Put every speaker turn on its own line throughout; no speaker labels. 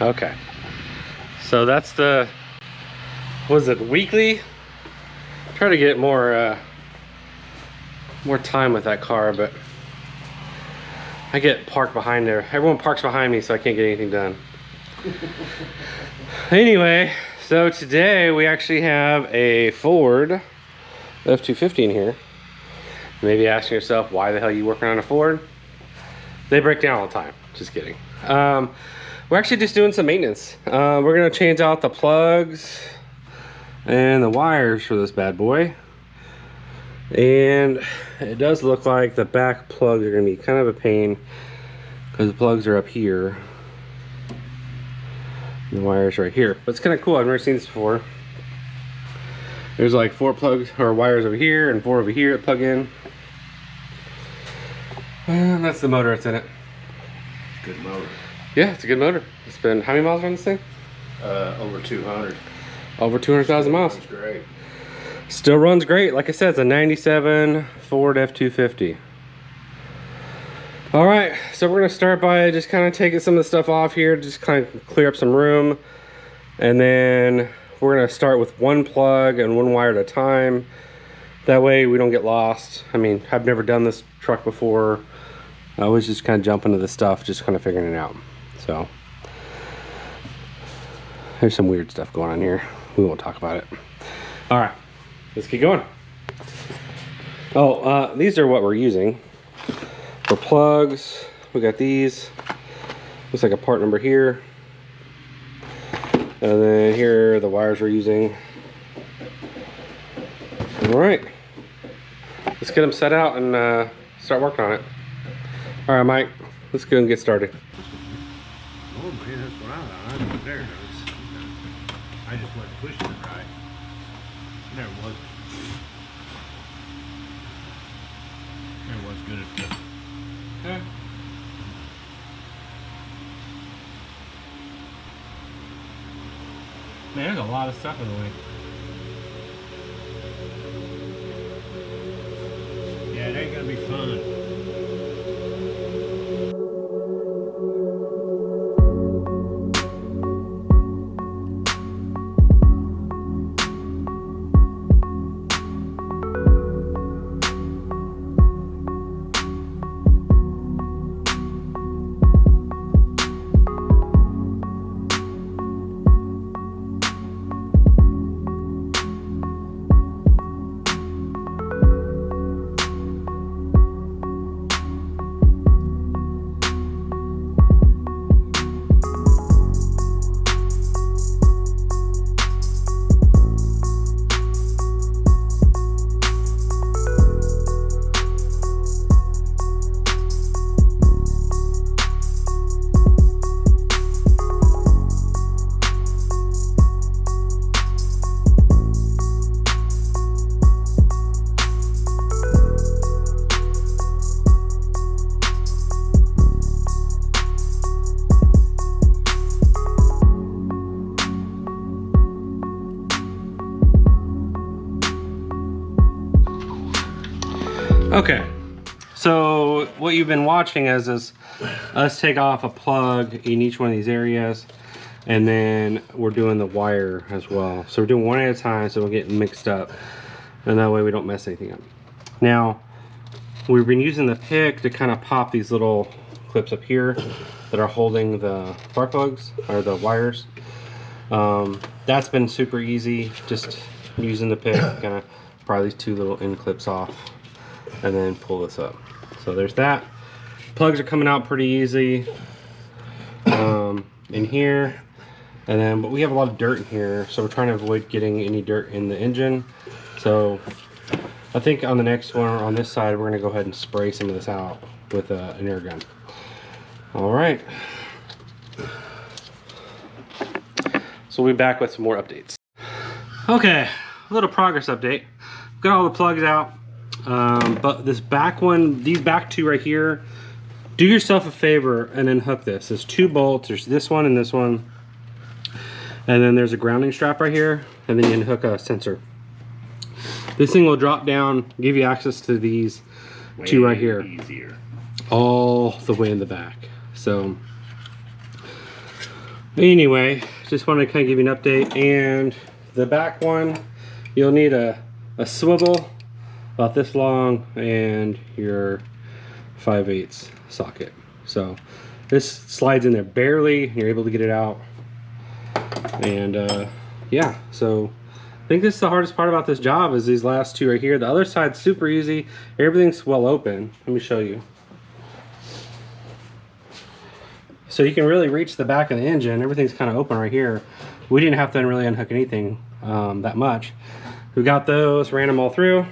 Okay. So that's the, was it weekly? Try to get more time with that car, but I get parked behind there. Everyone parks behind me, so I can't get anything done. Anyway, so today we actually have a Ford F-250 in here. Maybe asking yourself, why the hell are you working on a Ford? They break down all the time. Just kidding. We're actually just doing some maintenance. We're gonna change out the plugs and the wires for this bad boy. And it does look like the back plugs are gonna be kind of a pain because the plugs are up here. The wires right here. But it's kind of cool. I've never seen this before. There's like 4 plugs or wires over here and 4 over here that plug in. And that's the motor that's in it.
Good motor.
Yeah, it's a good motor. It's been, how many miles on this thing?
Over 200.
Over 200,000 miles.
That's great.
Still runs great. Like I said, it's a 97 Ford F-250. All right, so we're gonna start by just kind of taking some of the stuff off here, just kind of clear up some room. And then we're gonna start with 1 plug and 1 wire at a time. That way we don't get lost. I mean, I've never done this truck before. I was just kind of jumping into the stuff, just kind of figuring it out. So there's some weird stuff going on here. We won't talk about it. All right, let's get going. Oh, these are what we're using for plugs. We got these. Looks like a part number here. And then here are the wires we're using. All right, let's get them set out and start working on it. All right, Mike, let's go and get started.
Oh man, that's what I don't there. I just wasn't pushing it right. Never was. Never was good at that.
Yeah. Man, there's a lot of stuff in the way.
Yeah, it ain't gonna be fun.
Okay, so what you've been watching is us take off a plug in each one of these areas, and then we're doing the wire as well. So we're doing one at a time so we'll get mixed up, and that way we don't mess anything up. Now, we've been using the pick to kind of pop these little clips up here that are holding the spark plugs, or the wires. That's been super easy, just using the pick, kind of pry these 2 little end clips off, and then pull this up. So there's that. Plugs are coming out pretty easy in here. And then, but we have a lot of dirt in here, so we're trying to avoid getting any dirt in the engine. So I think on the next one, on this side, we're gonna go ahead and spray some of this out with an air gun. All right. So we'll be back with some more updates. Okay, a little progress update. Got all the plugs out. But this back one, these back 2 right here, do yourself a favor and then hook this. There's 2 bolts, there's this one and this one. And then there's a grounding strap right here, and then you can hook a sensor. This thing will drop down, give you access to these 2 right here. Easier. All the way in the back. So Anyway, just wanted to kind of give you an update. And the back one, you'll need a swivel about this long and your 5/8 socket. So this slides in there barely, and you're able to get it out. And yeah, so I think this is the hardest part about this job is these last two right here. The other side's super easy. Everything's well open. Let me show you. So you can really reach the back of the engine. Everything's kind of open right here. We didn't have to really unhook anything that much. We got those, ran them all through,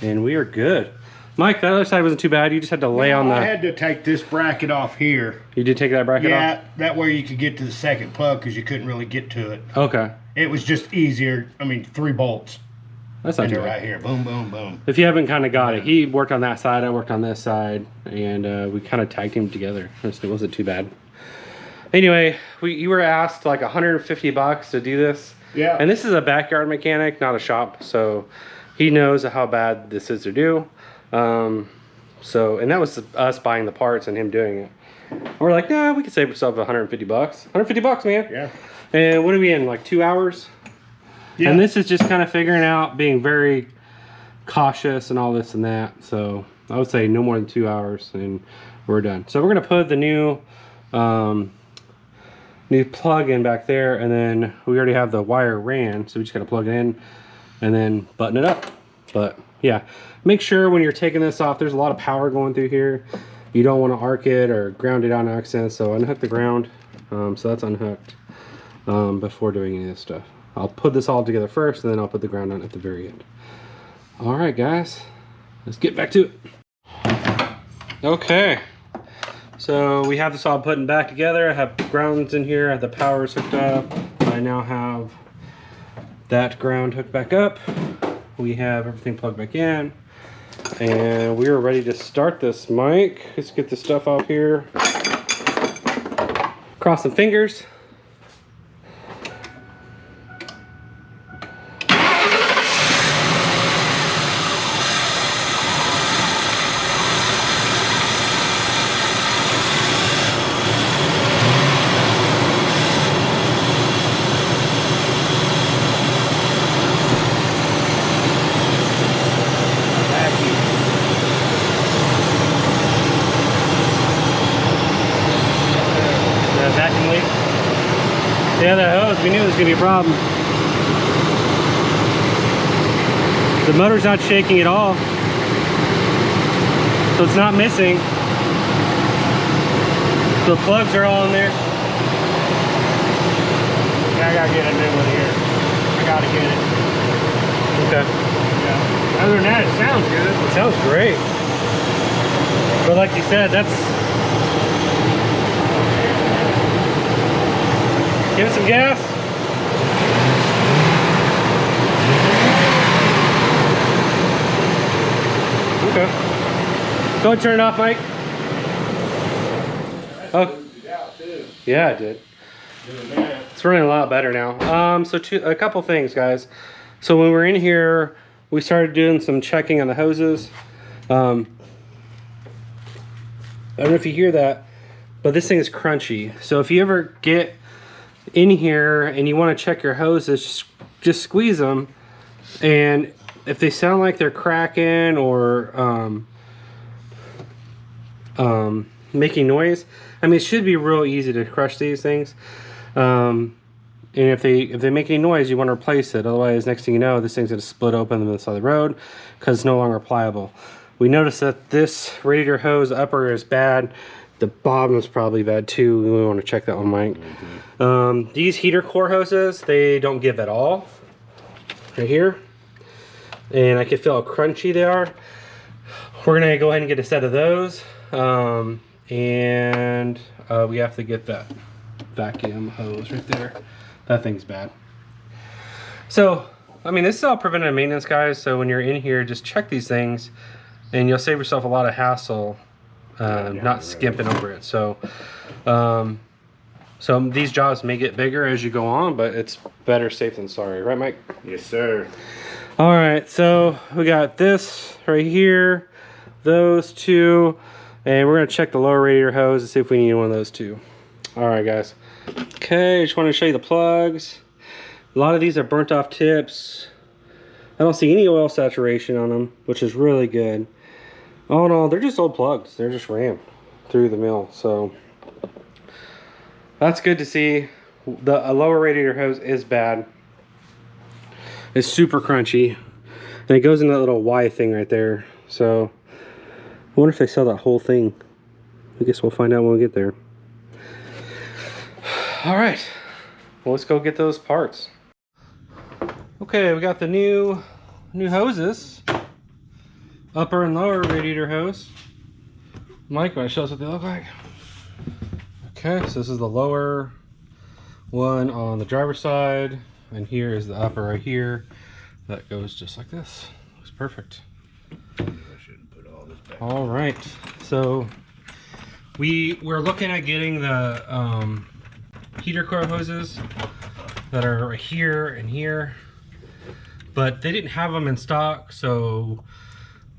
and we are good. Mike, that other side wasn't too bad. You just had to lay on the...
I had to take this bracket off here.
You did take that bracket off?
Yeah, that way you could get to the second plug because you couldn't really get to it.
Okay.
It was just easier. I mean, 3 bolts.
That's not too bad.
Right here. Boom, boom, boom.
If you haven't kind of got it, he worked on that side, I worked on this side, and we kind of tag teamed together. It wasn't too bad. Anyway, you were asked like $150 to do this.
Yeah.
And this is a backyard mechanic, not a shop, so he knows how bad this is to do. And that was us buying the parts and him doing it. And we're like, nah, we could save ourselves $150. $150, man.
Yeah.
And what are we in, like 2 hours? Yeah. And this is just kind of figuring out, being very cautious and all this and that. So I would say no more than 2 hours and we're done. So we're gonna put the new plug in back there, and then we already have the wire ran, so we just gotta plug it in and then button it up. But yeah, make sure when you're taking this off, there's a lot of power going through here. You don't want to arc it or ground it on accident, so unhook the ground. So that's unhooked before doing any of this stuff. I'll put this all together first, and then I'll put the ground on at the very end. All right, guys, let's get back to it. Okay, so we have this all put back together. I have grounds in here, I have the powers hooked up. I now have that ground hooked back up. We have everything plugged back in, and we are ready to start this, Mike. Let's get this stuff off here. Cross some fingers. Yeah, that hose, we knew it was going to be a problem. The motor's not shaking at all, so it's not missing. The plugs are all in there.
Yeah, I gotta get a new one here. I gotta get it.
Okay.
Yeah. Other than that, it sounds good.
It sounds great. But like you said, that's... Give it some gas. Okay. Go ahead and turn it off, Mike. Oh. Yeah, I did. It's running a lot better now. So a couple things, guys. So when we're in here, we started doing some checking on the hoses. I don't know if you hear that, but this thing is crunchy. So if you ever get in here and you want to check your hoses, just squeeze them, and if they sound like they're cracking or making noise, I mean, it should be real easy to crush these things. And if they make any noise, you want to replace it. Otherwise, next thing you know, this thing's going to split open on the side of the road because it's no longer pliable. We noticed that this radiator hose upper is bad. The bottom is probably bad too. We want to check that one, Mike. These heater core hoses, they don't give at all. Right here. And I can feel how crunchy they are. We're going to go ahead and get a set of those. And we have to get that vacuum hose right there. That thing's bad. So, I mean, this is all preventative maintenance, guys. So when you're in here, just check these things, and you'll save yourself a lot of hassle. Not skimping over it. So so these jobs may get bigger as you go on, but it's better safe than sorry, right, Mike?
Yes, sir.
All right, so we got this right here, those two, And we're gonna check the lower radiator hose and see if we need one of those too. All right, guys. Okay, just want to show you the plugs. A lot of these are burnt off tips. I don't see any oil saturation on them, which is really good. All in all, they're just old plugs. They're just rammed through the mill, so that's good to see. The lower radiator hose is bad. It's super crunchy, and it goes in that little Y thing right there. So I wonder if they sell that whole thing. I guess we'll find out when we get there. All right, well, let's go get those parts. Okay, we got the new hoses, upper and lower radiator hose. Mike, want to show us what they look like? Okay, so this is the lower one on the driver's side, and here is the upper right here. That goes just like this. Looks perfect.
I shouldn't put all this back.
All right, so we're looking at getting the heater coil hoses that are right here and here, but they didn't have them in stock, so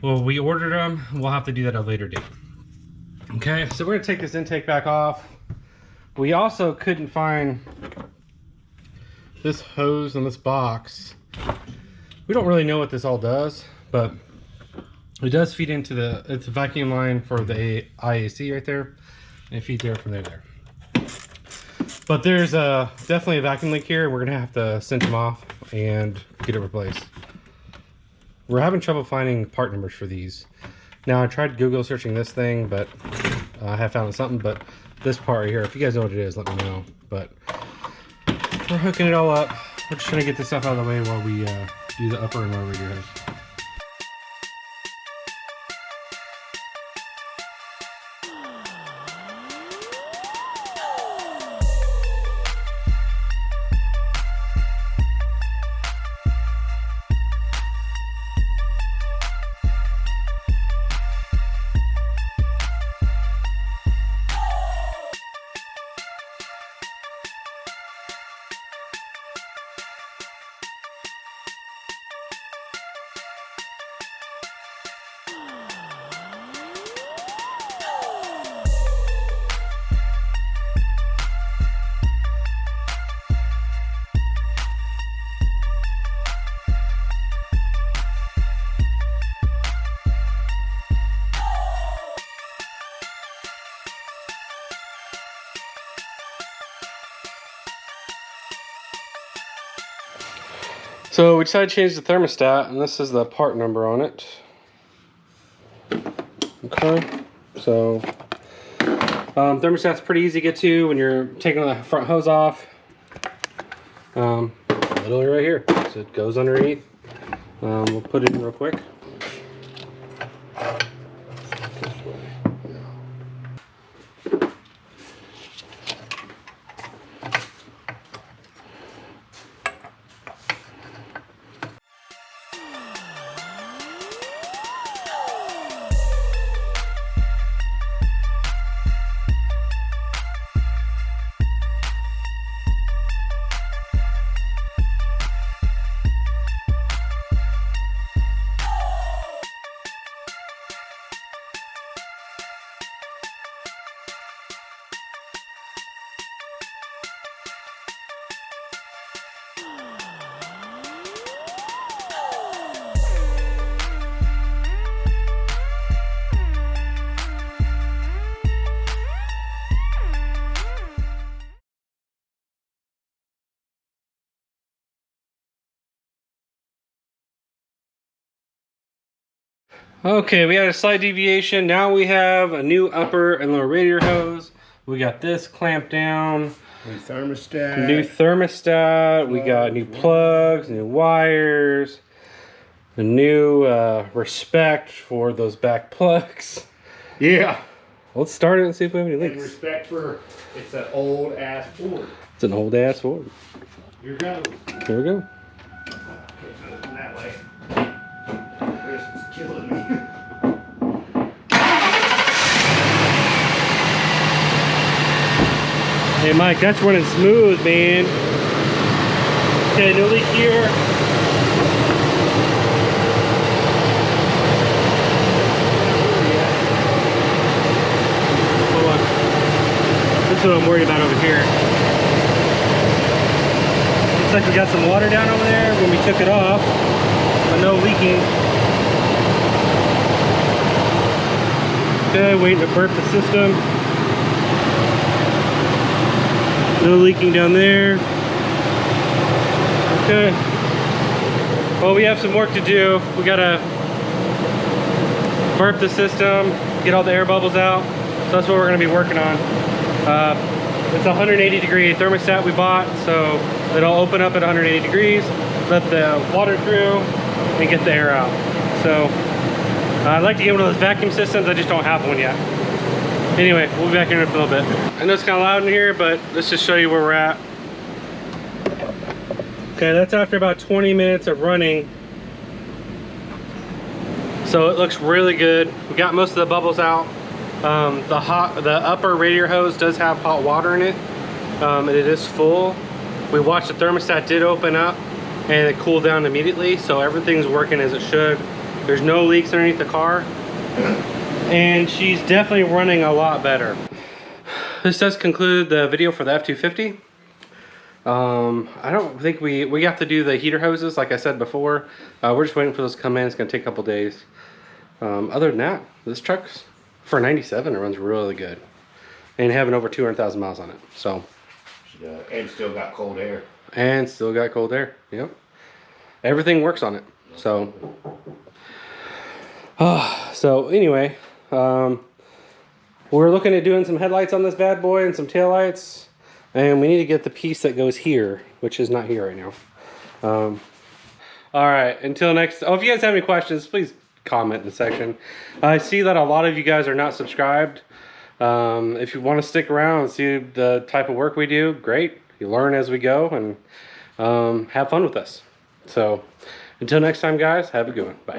well, we ordered them. We'll have to do that at a later date. Okay, so we're gonna take this intake back off. We also couldn't find this hose in this box. We don't really know what this all does, but it does feed into it's a vacuum line for the IAC right there, and it feeds air from there. But there's definitely a vacuum leak here, and we're gonna have to cinch them off and get it replaced. We're having trouble finding part numbers for these. Now I tried Google searching this thing, but I have found something, but this part right here, if you guys know what it is, let me know. But we're hooking it all up. We're just trying to get this stuff out of the way while we do the upper and lower radiator hose. So we decided to change the thermostat, and this is the part number on it. Okay, so thermostat's pretty easy to get to when you're taking the front hose off. Literally right here, so it goes underneath. We'll put it in real quick. Okay, we had a slight deviation. Now we have a new upper and lower radiator hose. We got this clamped down.
New thermostat.
New thermostat. We got new plugs, new wires, a new respect for those back plugs.
Yeah.
Let's start it and see if we have any
And
leaks.
respect for, it's an old ass Ford.
It's an old ass Ford.
Here goes.
Here we go.
That way. This is killing me.
Hey Mike, that's running smooth, man. Okay, no leak here. That's what I'm worried about over here. Looks like we got some water down over there when we took it off, but no leaking. Okay, waiting to burp the system. No leaking down there. Okay. Well, we have some work to do. We gotta burp the system, get all the air bubbles out. So that's what we're gonna be working on. It's a 180-degree thermostat we bought, so it'll open up at 180 degrees, let the water through, and get the air out. So I'd like to get one of those vacuum systems. I just don't have one yet. Anyway, we'll be back here in a little bit. I know it's kind of loud in here, but let's just show you where we're at. Okay, that's after about 20 minutes of running. So it looks really good. We got most of the bubbles out. The upper radiator hose does have hot water in it, and it is full. We watched the thermostat did open up, and it cooled down immediately, so everything's working as it should. There's no leaks underneath the car, and she's definitely running a lot better. This does conclude the video for the F-250. I don't think we have to do the heater hoses like I said before. We're just waiting for those to come in. It's gonna take a couple days. Other than that, this truck's for 97, it runs really good, and having over 200,000 miles on it. So
And still got cold air.
and still got cold air. Yep, everything works on it. So so anyway, we're looking at doing some headlights on this bad boy and some taillights. And we need to get the piece that goes here, which is not here right now. All right, until next. Oh, if you guys have any questions, please comment in the section. I see that a lot of you guys are not subscribed. If you want to stick around and see the type of work we do, great. You learn as we go and have fun with us. So until next time, guys, have a good one. Bye.